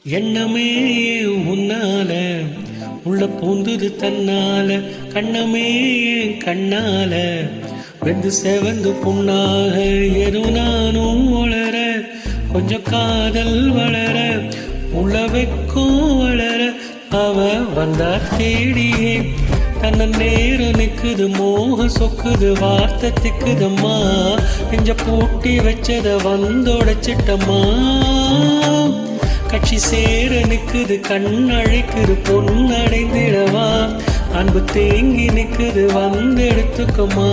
எண்ணமே உன்னால உள்ள பூந்துது தன்னால கண்ணமே கண்ணால வெந்து செவந்து புண்ணாக எரு நானும் வளர கொஞ்சம் காதல் வளர உள்ள வெக்கம் வளர அவ வந்தா தேடியே தன்ன நேரம் நிக்குது மோக சொக்குது வார்த்தை திக்குதம்மா நெஞ்ச பூட்டி வச்சத வந்தோடச்சிட்டம்மா கட்சி சேர நிக்குது கண்ணழைக்குது பொன்னடைந்திடவா அன்பு தேங்கி நிக்குது வந்தெடுத்துக்கமா